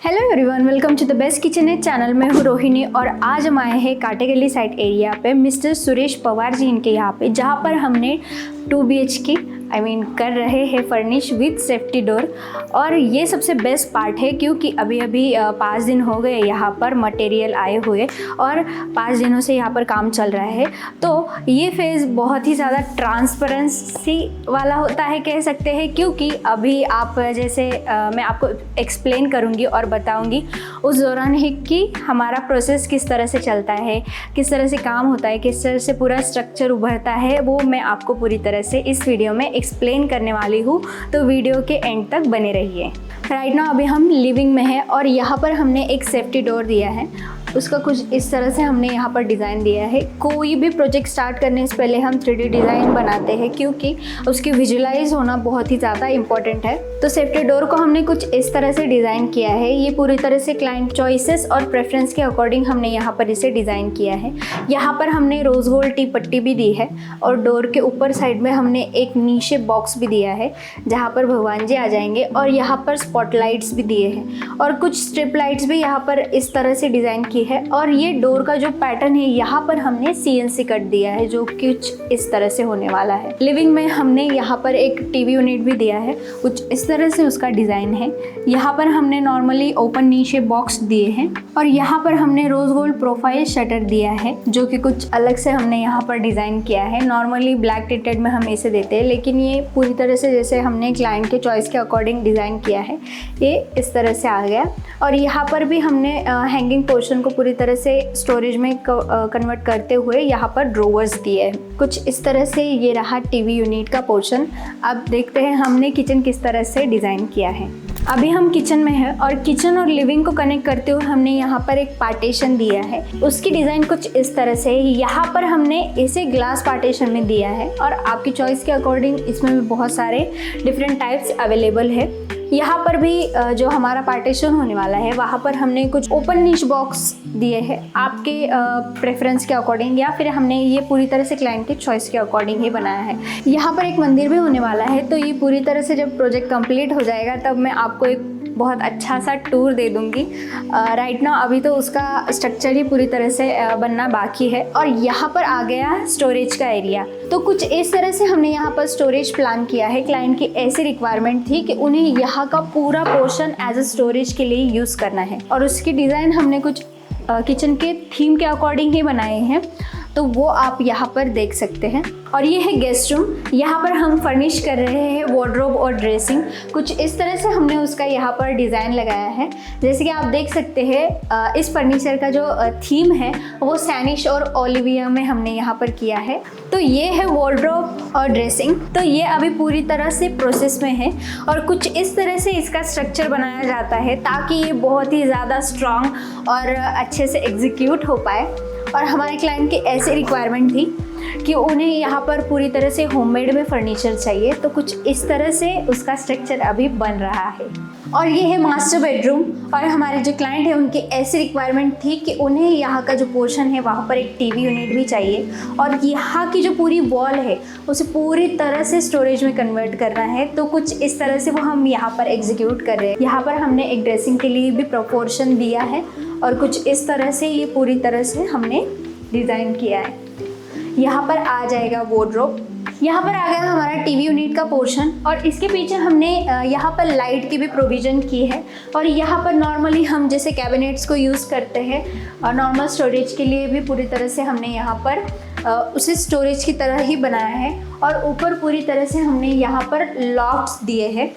Hello everyone, welcome to the best kitchen है channel. में हूँ रोहिणी और आज हम आए हैं काटेगली साइड एरिया पे मिस्टर सुरेश पवार जी इनके यहाँ पे, जहाँ पर हमने 2 BHK कर रहे हैं फर्निश विद सेफ्टी डोर। और ये सबसे बेस्ट पार्ट है क्योंकि अभी 5 दिन हो गए यहाँ पर मटेरियल आए हुए और 5 दिनों से यहाँ पर काम चल रहा है। तो ये फेज़ बहुत ही ज़्यादा ट्रांसपेरेंसी वाला होता है कह सकते हैं, क्योंकि अभी आप जैसे मैं आपको एक्सप्लेन करूँगी और बताऊँगी उस दौरान है कि हमारा प्रोसेस किस तरह से चलता है, किस तरह से काम होता है, किस तरह से पूरा स्ट्रक्चर उभरता है, वो मैं आपको पूरी तरह से इस वीडियो में एक्सप्लेन करने वाली हूँ। तो वीडियो के एंड तक बने रहिए। राइट नाउ अभी हम लिविंग में हैं और यहाँ पर हमने एक सेफ्टी डोर दिया है, उसका कुछ इस तरह से हमने यहाँ पर डिज़ाइन दिया है। कोई भी प्रोजेक्ट स्टार्ट करने से पहले हम 3D डिज़ाइन बनाते हैं क्योंकि उसकी विजुलाइज होना बहुत ही ज़्यादा इम्पॉर्टेंट है। तो सेफ्टी डोर को हमने कुछ इस तरह से डिज़ाइन किया है। ये पूरी तरह से क्लाइंट चॉइसेस और प्रेफरेंस के अकॉर्डिंग हमने यहाँ पर इसे डिज़ाइन किया है। यहाँ पर हमने रोज़ गोल्ड टी पट्टी भी दी है और डोर के ऊपर साइड में हमने एक नीचे बॉक्स भी दिया है जहाँ पर भगवान जी आ जाएंगे, और यहाँ पर स्पॉटलाइट्स भी दिए हैं और कुछ स्ट्रिप लाइट्स भी यहाँ पर इस तरह से डिज़ाइन की है। और ये डोर का जो पैटर्न है यहाँ पर हमने CNC कट दिया है जो कुछ इस तरह से होने वाला है। लिविंग में हमने यहाँ पर एक टीवी यूनिट भी दिया है, कुछ इस तरह से उसका डिज़ाइन है। यहाँ पर हमने नॉर्मली ओपन नीचे बॉक्स दिए हैं और यहाँ पर हमने रोज गोल्ड प्रोफाइल शटर दिया है जो कि कुछ अलग से हमने यहाँ पर डिज़ाइन किया है। नॉर्मली ब्लैक टिंटेड में हम इसे देते हैं, लेकिन ये पूरी तरह से जैसे हमने क्लाइंट के चॉइस के अकॉर्डिंग डिज़ाइन किया है, ये इस तरह से आ गया। और यहाँ पर भी हमने हैंगिंग पोर्शन को पूरी तरह से स्टोरेज में कन्वर्ट करते हुए यहाँ पर ड्रोवर्स दिए हैं। कुछ इस तरह से ये रहा टीवी यूनिट का पोर्शन। अब देखते हैं हमने किचन किस तरह से डिज़ाइन किया है। अभी हम किचन में हैं और किचन और लिविंग को कनेक्ट करते हुए हमने यहाँ पर एक पार्टीशन दिया है। उसकी डिज़ाइन कुछ इस तरह से है। यहाँ पर हमने इसे ग्लास पार्टीशन में दिया है और आपकी चॉइस के अकॉर्डिंग इसमें भी बहुत सारे डिफरेंट टाइप्स अवेलेबल है। यहाँ पर भी जो हमारा पार्टीशन होने वाला है वहाँ पर हमने कुछ ओपन नीच बॉक्स दिए हैं आपके प्रेफरेंस के अकॉर्डिंग, या फिर हमने ये पूरी तरह से क्लाइंट के चॉइस के अकॉर्डिंग ही बनाया है। यहाँ पर एक मंदिर भी होने वाला है, तो ये पूरी तरह से जब प्रोजेक्ट कंप्लीट हो जाएगा तब मैं आपको एक बहुत अच्छा सा टूर दे दूँगी। राइट नाउ अभी तो उसका स्ट्रक्चर ही पूरी तरह से बनना बाकी है। और यहाँ पर आ गया स्टोरेज का एरिया। तो कुछ इस तरह से हमने यहाँ पर स्टोरेज प्लान किया है। क्लाइंट की ऐसी रिक्वायरमेंट थी कि उन्हें यहाँ का पूरा पोर्शन एज अ स्टोरेज के लिए यूज़ करना है और उसकी डिज़ाइन हमने कुछ किचन के थीम के अकॉर्डिंग ही बनाए हैं, तो वो आप यहाँ पर देख सकते हैं। और ये है गेस्ट रूम। यहाँ पर हम फर्निश कर रहे हैं वार्डरोब और ड्रेसिंग। कुछ इस तरह से हमने उसका यहाँ पर डिज़ाइन लगाया है। जैसे कि आप देख सकते हैं इस फर्नीचर का जो थीम है वो सैनिश और ओलिविया में हमने यहाँ पर किया है। तो ये है वार्डरोब और ड्रेसिंग। तो ये अभी पूरी तरह से प्रोसेस में है और कुछ इस तरह से इसका स्ट्रक्चर बनाया जाता है ताकि ये बहुत ही ज़्यादा स्ट्रॉन्ग और अच्छे से एग्जीक्यूट हो पाए। और हमारे क्लाइंट की ऐसी रिक्वायरमेंट थी कि उन्हें यहाँ पर पूरी तरह से होममेड में फर्नीचर चाहिए, तो कुछ इस तरह से उसका स्ट्रक्चर अभी बन रहा है। और ये है मास्टर बेडरूम। और हमारे जो क्लाइंट है उनकी ऐसी रिक्वायरमेंट थी कि उन्हें यहाँ का जो पोर्शन है वहाँ पर एक टीवी यूनिट भी चाहिए और यहाँ की जो पूरी वॉल है उसे पूरी तरह से स्टोरेज में कन्वर्ट करना है। तो कुछ इस तरह से वो हम यहाँ पर एग्जीक्यूट कर रहे हैं। यहाँ पर हमने एक ड्रेसिंग के लिए भी प्रोपोर्शन दिया है और कुछ इस तरह से ये पूरी तरह से हमने डिज़ाइन किया है। यहाँ पर आ जाएगा वार्डरोब। यहाँ पर आ गया हमारा टीवी यूनिट का पोर्शन और इसके पीछे हमने यहाँ पर लाइट की भी प्रोविज़न की है। और यहाँ पर नॉर्मली हम जैसे कैबिनेट्स को यूज़ करते हैं और नॉर्मल स्टोरेज के लिए भी पूरी तरह से हमने यहाँ पर उसे स्टोरेज की तरह ही बनाया है। और ऊपर पूरी तरह से हमने यहाँ पर लॉफ्ट्स दिए हैं